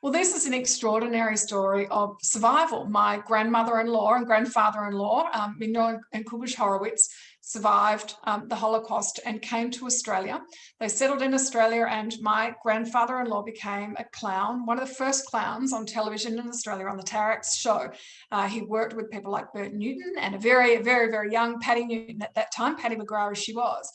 Well, this is an extraordinary story of survival. My grandmother-in-law and grandfather-in-law, Mindla and Kubush Horowitz, survived the Holocaust and came to Australia. They settled in Australia, and my grandfather-in-law became a clown, one of the first clowns on television in Australia on the Tarax show. He worked with people like Bert Newton and a very, very, very young Patty Newton at that time, Patty McGrath as she was.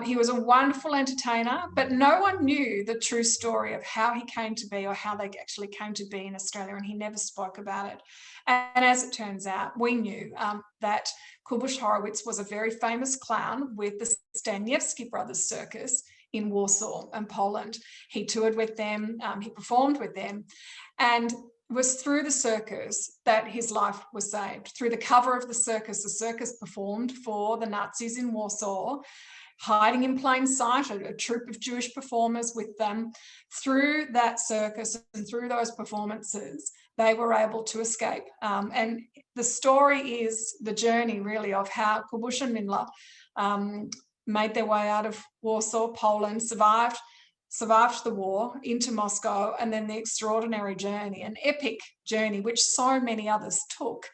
He was a wonderful entertainer, but no one knew the true story of how he came to be or how they actually came to be in Australia, and he never spoke about it. And as it turns out, we knew that Kubush Horowitz was a very famous clown with the Staniewski Brothers Circus in Warsaw and Poland. He toured with them, he performed with them, and it was through the circus that his life was saved. Through the cover of the circus performed for the Nazis in Warsaw, hiding in plain sight, a troupe of Jewish performers with them. Through that circus and through those performances, they were able to escape. And the story is the journey, really, of how Kubush and Mindla made their way out of Warsaw, Poland, survived the war into Moscow, and then the extraordinary journey, an epic journey, which so many others took.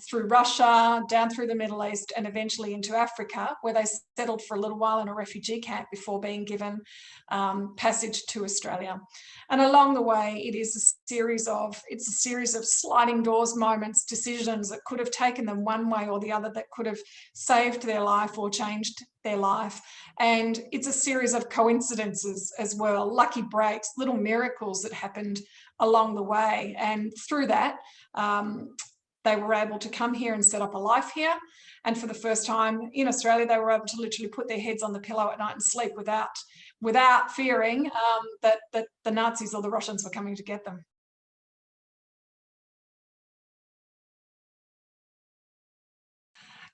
Through Russia, down through the Middle East, and eventually into Africa, where they settled for a little while in a refugee camp before being given passage to Australia. And along the way, it's a series of sliding doors moments, decisions that could have taken them one way or the other, that could have saved their life or changed their life. And it's a series of coincidences as well, lucky breaks, little miracles that happened along the way. And through that, they were able to come here and set up a life here. And for the first time in Australia, they were able to literally put their heads on the pillow at night and sleep without fearing that the Nazis or the Russians were coming to get them.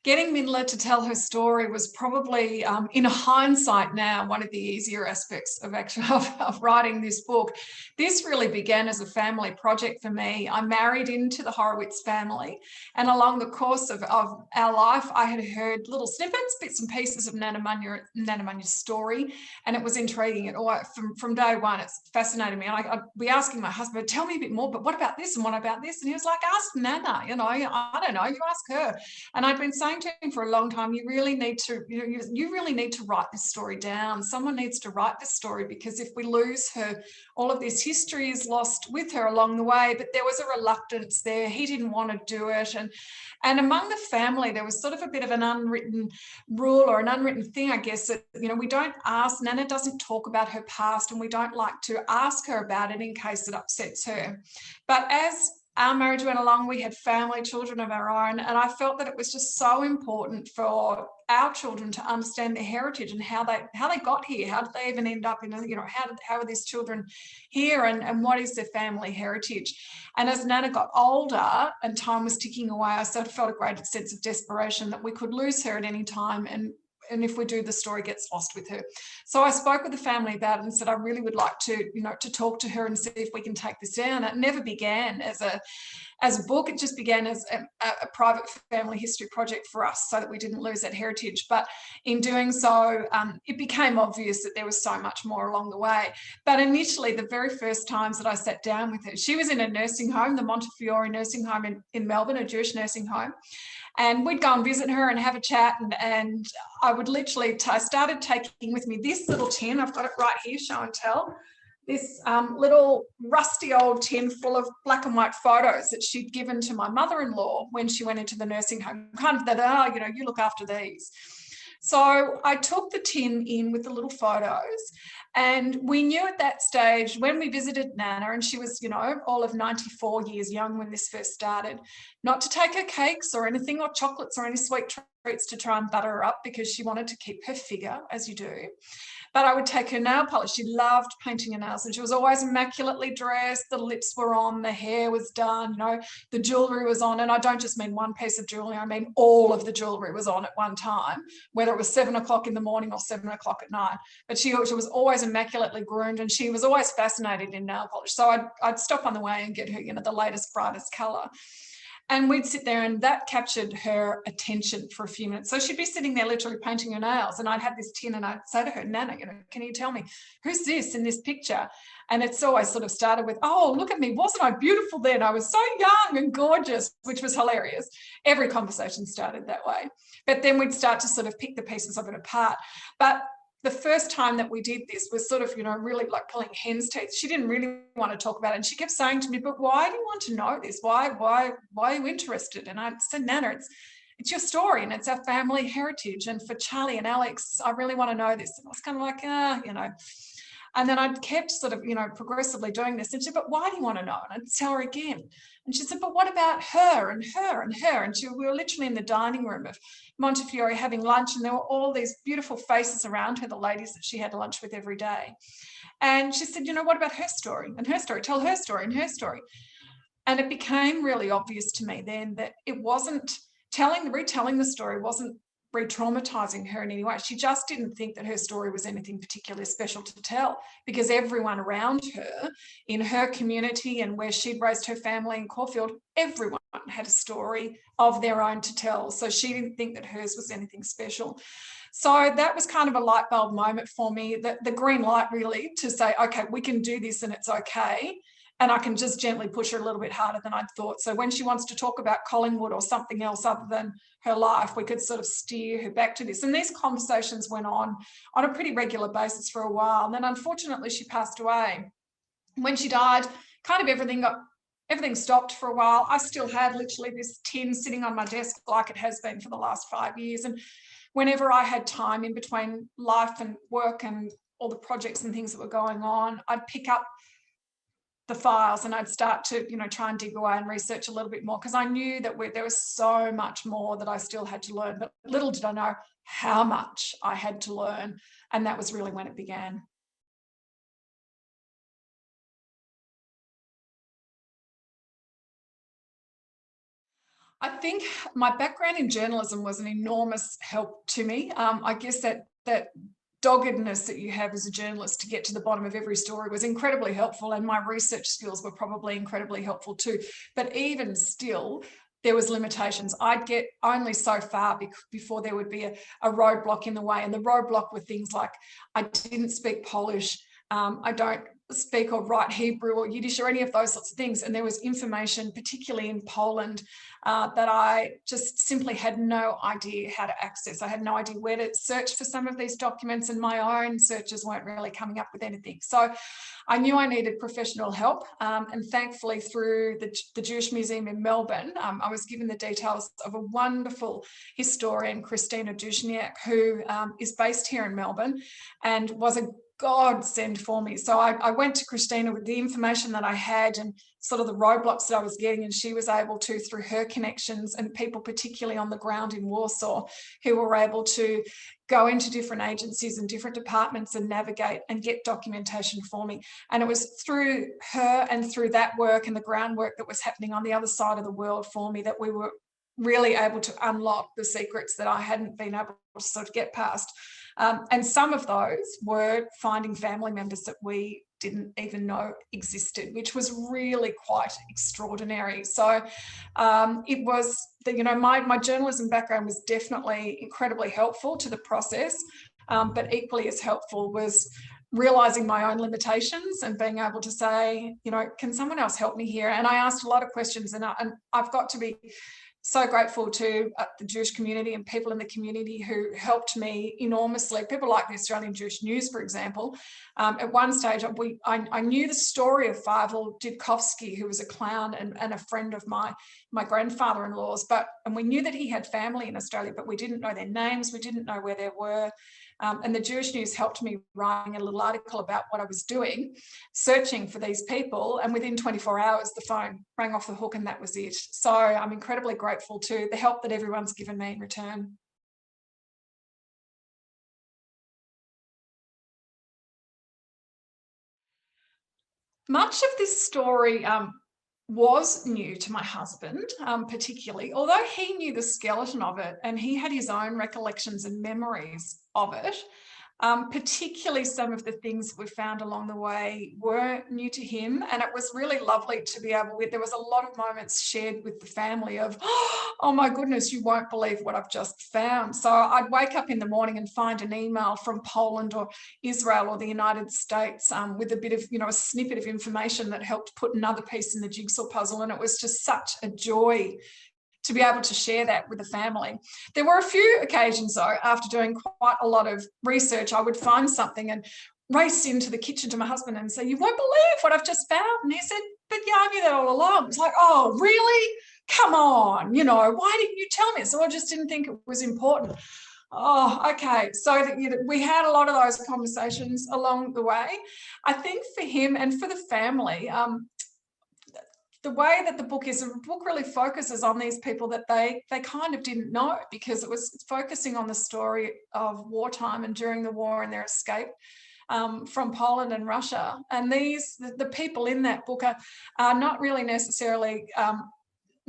Getting Mindla to tell her story was probably, in hindsight now, one of the easier aspects of writing this book. This really began as a family project for me. I married into the Horowitz family, and along the course of our life, I had heard little snippets, bits and pieces of Nana Munya's story, and it was intriguing. From day one, it's fascinated me. And I'd be asking my husband, tell me a bit more, but what about this and what about this? And he was like, ask Nana, I don't know, you ask her. And I'd been saying to him for a long time, you really need to write this story down. Someone needs to write this story, because if we lose her, all of this history is lost with her along the way. But there was a reluctance there. He didn't want to do it. And among the family, there was sort of a bit of an unwritten rule or an unwritten thing, I guess, that, we don't ask, Nana doesn't talk about her past, and we don't like to ask her about it in case it upsets her. But as our marriage went along, we had family, children of our own, and I felt that it was just so important for our children to understand their heritage and how they got here. How did they even end up in, how are these children here, and what is their family heritage? And as Nana got older and time was ticking away, I sort of felt a great sense of desperation that we could lose her at any time, and if we do, the story gets lost with her. So I spoke with the family about it and said, I really would like to talk to her and see if we can take this down. It never began as a book. It just began as a private family history project for us, so that we didn't lose that heritage. But in doing so, it became obvious that there was so much more along the way. But initially, the very first times that I sat down with her, she was in a nursing home, the Montefiore nursing home in Melbourne, a Jewish nursing home. And we'd go and visit her and have a chat, and I would literally, I started taking with me this little tin, I've got it right here, show and tell, this little rusty old tin full of black and white photos that she'd given to my mother-in-law when she went into the nursing home, kind of that, you look after these. So I took the tin in with the little photos, and we knew at that stage when we visited Nana, and she was, all of 94 years young when this first started, not to take her cakes or anything, or chocolates or any sweet treats to try and butter her up, because she wanted to keep her figure, as you do. But I would take her nail polish. She loved painting her nails, and she was always immaculately dressed. The lips were on, the hair was done, the jewellery was on. And I don't just mean one piece of jewellery, I mean all of the jewellery was on at one time, whether it was 7 o'clock in the morning or 7 o'clock at night. But she was always immaculately groomed, and she was always fascinated in nail polish. So I'd stop on the way and get her, the latest, brightest colour. And we'd sit there, and that captured her attention for a few minutes. So she'd be sitting there literally painting her nails, and I'd have this tin, and I'd say to her, Nana, can you tell me, who's this in this picture? And it's always sort of started with, oh, look at me, wasn't I beautiful then? I was so young and gorgeous, which was hilarious. Every conversation started that way. But then we'd start to sort of pick the pieces of it apart. But the first time that we did this was sort of, really like pulling hen's teeth. She didn't really want to talk about it. And she kept saying to me, but why do you want to know this? Why are you interested? And I said, Nana, it's your story and it's our family heritage. And for Charlie and Alex, I really want to know this. And I was kind of like, And then I kept sort of, progressively doing this. And she said, but why do you want to know? And I'd tell her again. And she said, but what about her and her and her? And we were literally in the dining room of Montefiore having lunch, and there were all these beautiful faces around her, the ladies that she had lunch with every day. And she said, what about her story and her story? Tell her story and her story. And it became really obvious to me then that it wasn't retelling the story wasn't re-traumatizing her in any way. She just didn't think that her story was anything particularly special to tell, because everyone around her in her community and where she'd raised her family in Caulfield, everyone had a story of their own to tell. So she didn't think that hers was anything special. So that was kind of a light bulb moment for me, that the green light really to say, okay, we can do this and it's okay. And I can just gently push her a little bit harder than I'd thought. So when she wants to talk about Collingwood or something else other than her life, we could sort of steer her back to this. And these conversations went on a pretty regular basis for a while. And then unfortunately, she passed away. When she died, kind of everything stopped for a while. I still had literally this tin sitting on my desk like it has been for the last 5 years. And whenever I had time in between life and work and all the projects and things that were going on, I'd pick up the files and I'd start to, try and dig away and research a little bit more, because I knew that there was so much more that I still had to learn, but little did I know how much I had to learn. And that was really when it began. I think my background in journalism was an enormous help to me. I guess that doggedness that you have as a journalist to get to the bottom of every story was incredibly helpful, and my research skills were probably incredibly helpful too. But even still, there was limitations. I'd get only so far before there would be a roadblock in the way, and the roadblock were things like I didn't speak Polish, I don't speak or write Hebrew or Yiddish or any of those sorts of things. And there was information, particularly in Poland, that I just simply had no idea how to access. I had no idea where to search for some of these documents, and my own searches weren't really coming up with anything. So I knew I needed professional help. And thankfully, through the Jewish Museum in Melbourne, I was given the details of a wonderful historian, Christina Dushniak, who is based here in Melbourne and was a godsend for me. So I went to Christina with the information that I had and sort of the roadblocks that I was getting, and she was able to, through her connections and people particularly on the ground in Warsaw, who were able to go into different agencies and different departments and navigate and get documentation for me. And it was through her and through that work and the groundwork that was happening on the other side of the world for me that we were really able to unlock the secrets that I hadn't been able to sort of get past. And some of those were finding family members that we didn't even know existed, which was really quite extraordinary. So it was, my journalism background was definitely incredibly helpful to the process, but equally as helpful was realizing my own limitations and being able to say, can someone else help me here? And I asked a lot of questions, and I've got to be so grateful to the Jewish community and people in the community who helped me enormously. People like the Australian Jewish News, for example. At one stage, I knew the story of Feivel Dudkovsky, who was a clown and a friend of my grandfather-in-law's, and we knew that he had family in Australia, but we didn't know their names, we didn't know where they were. And the Jewish News helped me writing a little article about what I was doing, searching for these people, and within 24 hours, the phone rang off the hook and that was it. So I'm incredibly grateful to the help that everyone's given me in return. Much of this story was new to my husband, particularly, although he knew the skeleton of it and he had his own recollections and memories of it. Particularly some of the things we found along the way were new to him, and it was really lovely to be able to, there was a lot of moments shared with the family of, oh my goodness, you won't believe what I've just found. So I'd wake up in the morning and find an email from Poland or Israel or the United States with a bit of, a snippet of information that helped put another piece in the jigsaw puzzle, and it was just such a joy to be able to share that with the family. There were a few occasions, though, after doing quite a lot of research, I would find something and race into the kitchen to my husband and say, you won't believe what I've just found. And he said, but yeah, I knew that all along. It's like, oh, really? Come on, why didn't you tell me? So I just didn't think it was important. Oh, okay. So we had a lot of those conversations along the way. I think for him and for the family, the way that the book really focuses on these people that they kind of didn't know, because it's focusing on the story of wartime and during the war and their escape from Poland and Russia. And the people in that book are not really necessarily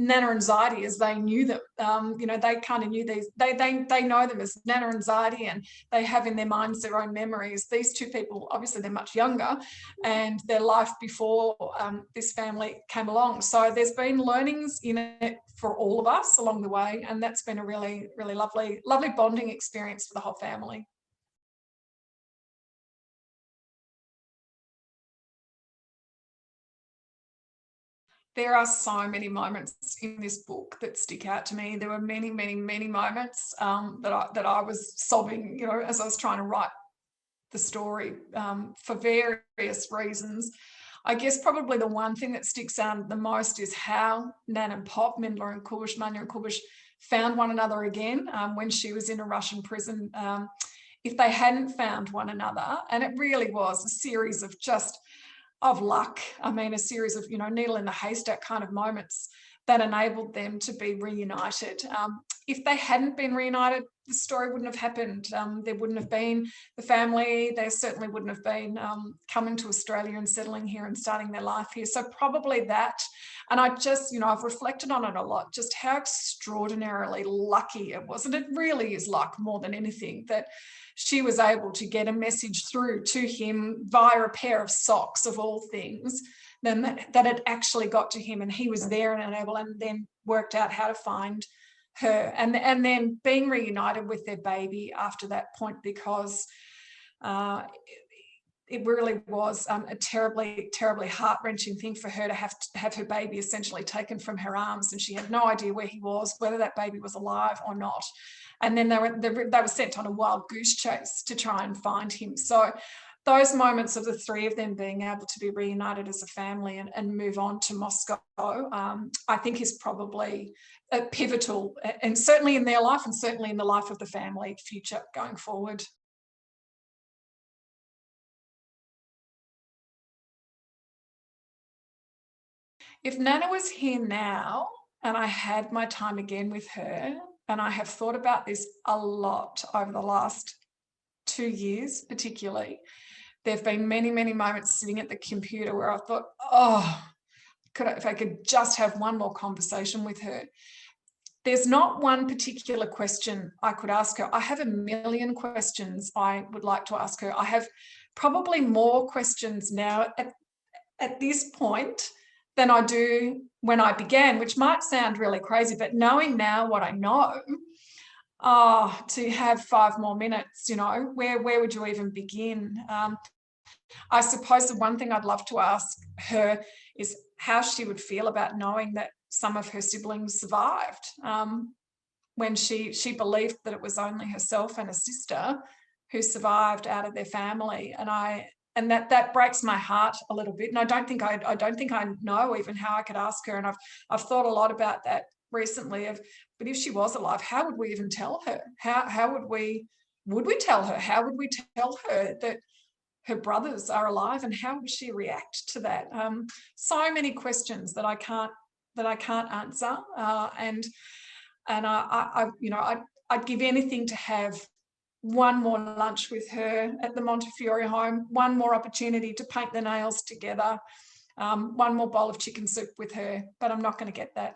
Nana and Zadie as they knew them. They kind of knew these, they know them as Nana and Zadie, and they have in their minds their own memories. These two people, obviously they're much younger, and their life before this family came along. So there's been learnings in it for all of us along the way, and that's been a really, really lovely bonding experience for the whole family. There are so many moments in this book that stick out to me. There were many, many, many moments that I was sobbing, as I was trying to write the story for various reasons. I guess probably the one thing that sticks out the most is how Nan and Pop, Mindla and Kubush, Manya and Kubush, found one another again when she was in a Russian prison. If they hadn't found one another, and it really was a series of luck. I mean, a series of, needle in the haystack kind of moments that enabled them to be reunited. If they hadn't been reunited, the story wouldn't have happened. There wouldn't have been the family. They certainly wouldn't have been coming to Australia and settling here and starting their life here. So probably that. And I just, I've reflected on it a lot, just how extraordinarily lucky it was. And it really is luck more than anything that she was able to get a message through to him via a pair of socks, of all things, then that it actually got to him, and he was there and able, and then worked out how to find her, and then being reunited with their baby after that point, because it really was a terribly, terribly heart-wrenching thing for her to have her baby essentially taken from her arms, and she had no idea where he was, whether that baby was alive or not. And then they were sent on a wild goose chase to try and find him. So those moments of the three of them being able to be reunited as a family and move on to Moscow, I think is probably pivotal, and certainly in their life and certainly in the life of the family future going forward. If Nana was here now and I had my time again with her, and I have thought about this a lot over the last 2 years particularly, there have been many, many moments sitting at the computer where I thought, oh, if I could just have one more conversation with her. There's not one particular question I could ask her. I have a million questions I would like to ask her. I have probably more questions now at this point than I do when I began, which might sound really crazy, but knowing now what I know, to have 5 more minutes, where would you even begin? I suppose the one thing I'd love to ask her is how she would feel about knowing that some of her siblings survived, when she believed that it was only herself and a sister who survived out of their family. And that breaks my heart a little bit. And I don't think I know even how I could ask her. And I've thought a lot about that recently but if she was alive, how would we even tell her? How would we tell her? How would we tell her that her brothers are alive, and how would she react to that? So many questions that I can't answer. And I'd give anything to have one more lunch with her at the Montefiore home, one more opportunity to paint the nails together, one more bowl of chicken soup with her, but I'm not going to get that